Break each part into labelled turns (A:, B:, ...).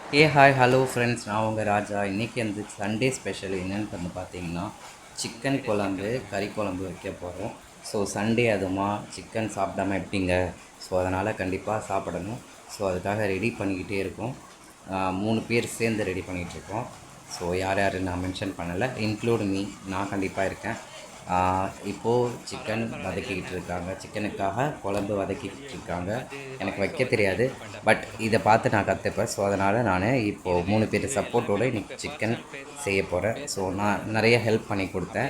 A: Hi hello friends, நான் உங்கள் ராஜா. இன்றைக்கி வந்து சண்டே ஸ்பெஷல் என்னென்னு வந்து பார்த்தீங்கன்னா சிக்கன் குழம்பு, கறி குழம்பு வைக்க போகிறோம். ஸோ சண்டே அதுமா சிக்கன் சாப்பிடாம எப்படிங்க? ஸோ அதனால் கண்டிப்பாக சாப்பிடணும். ஸோ அதுக்காக ரெடி பண்ணிக்கிட்டே இருக்கோம். 3 பேர் சேர்ந்து ரெடி பண்ணிகிட்ருக்கோம். ஸோ யார் யார் நான் மென்ஷன் பண்ணலை, இன்க்ளூட் மீ, நான் கண்டிப்பாக இருக்கேன். இப்போது சிக்கன் வதக்கிக்கிட்டு இருக்காங்க. சிக்கனுக்காக குழம்பு வதக்கிக்கிட்டு இருக்காங்க. எனக்கு வைக்க தெரியாது, பட் இதை பார்த்து நான் கற்றுப்பேன். ஸோ அதனால் நான் இப்போது 3 பேர் சப்போர்ட்டோடு இன்றைக்கி சிக்கன் செய்ய போகிறேன். ஸோ நான் நிறைய ஹெல்ப் பண்ணி கொடுத்தேன்.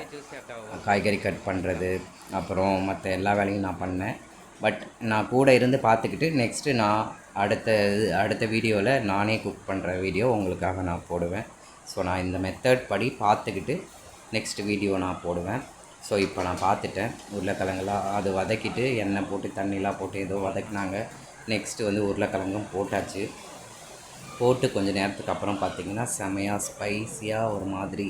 A: காய்கறி கட் பண்ணுறது, அப்புறம் மற்ற எல்லா வேலையும் நான் பண்ணேன். பட் நான் கூட இருந்து பார்த்துக்கிட்டு நெக்ஸ்ட்டு நான் அடுத்த வீடியோவில் நானே குக் பண்ணுற வீடியோ உங்களுக்காக நான் போடுவேன். ஸோ நான் இந்த மெத்தட் படி பார்த்துக்கிட்டு நெக்ஸ்ட் வீடியோ நான் போடுவேன். ஸோ இப்போ நான் பார்த்துட்டேன். உருளைக்கிழங்குலாம் அது வதக்கிட்டு எண்ணெய் போட்டு தண்ணிலாம் போட்டு ஏதோ வதக்கினாங்க. நெக்ஸ்ட்டு வந்து உருளைக்கிழங்கும் போட்டாச்சு. போட்டு கொஞ்சம் நேரத்துக்கு அப்புறம் பார்த்திங்கன்னா செமையாக ஸ்பைஸியாக ஒரு மாதிரி,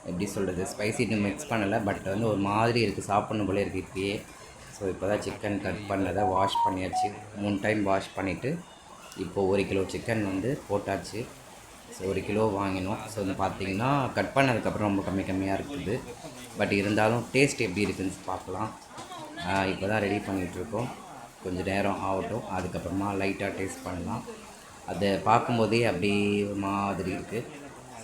A: எப்படி சொல்கிறது, ஸ்பைசி இன்னும் மிக்ஸ் பண்ணலை, பட் வந்து ஒரு மாதிரி இருக்குது, சாப்பிட்ணும் போல இருக்குது இப்போயே. ஸோ இப்போ தான் சிக்கன் கட் பண்ணதை வாஷ் பண்ணியாச்சு. 3 டைம் வாஷ் பண்ணிவிட்டு இப்போது 1 கிலோ சிக்கன் வந்து போட்டாச்சு. ஸோ 1 கிலோ வாங்கினோம். ஸோ வந்து பார்த்திங்கன்னா கட் பண்ணதுக்கப்புறம் ரொம்ப கம்மியாக இருக்குது. பட் இருந்தாலும் டேஸ்ட் எப்படி இருக்குதுன்னு பார்க்கலாம். இப்போ தான் ரெடி பண்ணிகிட்ருக்கோம். கொஞ்சம் நேரம் ஆகட்டும், அதுக்கப்புறமா லைட்டாக டேஸ்ட் பண்ணலாம். அதை பார்க்கும்போதே அப்படி ஒரு மாதிரி இருக்குது,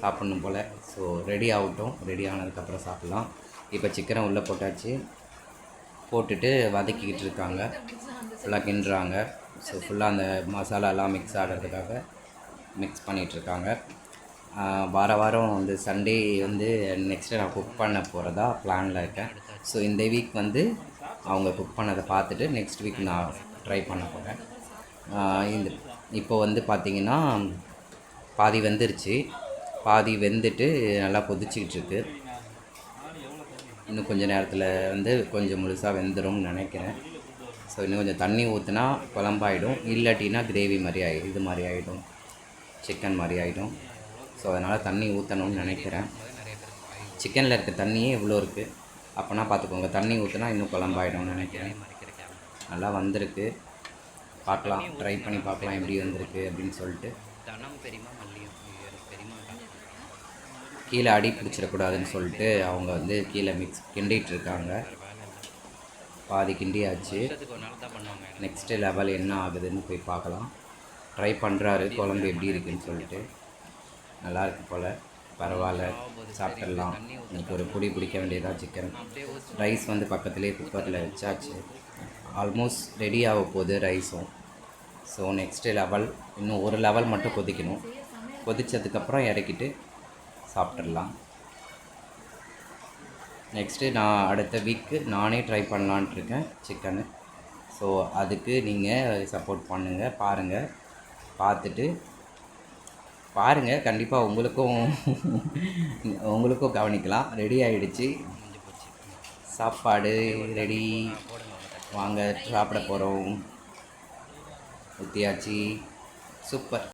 A: சாப்பிட்ணும் போல். ஸோ ரெடி ஆகட்டும், ரெடி ஆனதுக்கப்புறம் சாப்பிட்லாம். இப்போ சிக்கனை உள்ளே போட்டாச்சு. போட்டுட்டு வதக்கிக்கிட்டு இருக்காங்க, ஃபுல்லாக கிண்டுறாங்க. ஸோ ஃபுல்லாக அந்த மசாலாலாம் மிக்ஸ் ஆகிறதுக்காக மிக்ஸ் பண்ணிகிட்ருக்காங்க. வாரம் வந்து சண்டே வந்து நெக்ஸ்ட்டு நான் குக் பண்ண போகிறதா பிளானில் இருக்கேன். ஸோ இந்த வீக் வந்து அவங்க குக் பண்ணதை பார்த்துட்டு நெக்ஸ்ட் வீக் நான் ட்ரை பண்ண போகிறேன். இந்த இப்போ வந்து பார்த்திங்கன்னா பாதி வெந்துருச்சு, பாதி வெந்துட்டு நல்லா கொதிச்சிக்கிட்டு இன்னும் கொஞ்சம் நேரத்தில் வந்து கொஞ்சம் முழுசாக வெந்துடும்னு நினைக்கிறேன். ஸோ இன்னும் கொஞ்சம் தண்ணி ஊற்றினா குழம்பாயிடும், இல்லாட்டினா கிரேவி மாதிரி இது மாதிரி ஆகிடும், சிக்கன் மாதிரி ஆகிடும். ஸோ அதனால் தண்ணி ஊற்றணும்னு நினைக்கிறேன். சிக்கனில் இருக்க தண்ணியே இவ்வளோ இருக்குது, அப்போனா பார்த்துக்கோங்க, தண்ணி ஊற்றினா இன்னும் குழம்பாயிடும்னு நினைக்கிறேன். நல்லா வந்திருக்கு, பார்க்கலாம், ட்ரை பண்ணி பார்க்கலாம் எப்படி வந்திருக்கு அப்படின்னு சொல்லிட்டு. கீழே அடி பிடிச்சிடக்கூடாதுன்னு சொல்லிட்டு அவங்க வந்து கீழே கிண்டிகிட்ருக்காங்க. பாதி கிண்டியாச்சு. நெக்ஸ்ட்டு லெவல் என்ன ஆகுதுன்னு போய் பார்க்கலாம். ட்ரை பண்ணுறாரு குழம்பு எப்படி இருக்குதுன்னு சொல்லிட்டு. நல்லாயிருக்கு போல், பரவாயில்ல, சாப்பிட்றலாம். எனக்கு ஒரு பிடிக்க வேண்டியதாக சிக்கன். ரைஸ் வந்து பக்கத்துலேயே குக்கரில் வச்சாச்சு. ஆல்மோஸ்ட் ரெடி ஆக போகுது ரைஸும். ஸோ நெக்ஸ்ட்டு லெவல், இன்னும் ஒரு லெவல் மட்டும் கொதிக்கணும். கொதித்ததுக்கப்புறம் இறக்கிட்டு சாப்பிட்றலாம். நெக்ஸ்ட்டு நான் அடுத்த வீக்கு நானே ட்ரை பண்ணலான்ட்ருக்கேன் சிக்கனு. ஸோ அதுக்கு நீங்கள் சப்போர்ட் பண்ணுங்கள், பார்த்துட்டு பாருங்கள், கண்டிப்பாக உங்களுக்கும் கவனிக்கலாம். ரெடி ஆகிடுச்சு, சாப்பாடு ரெடி, வாங்க சாப்பிட போகிறோம். ஊற்றியாச்சு, சூப்பர்.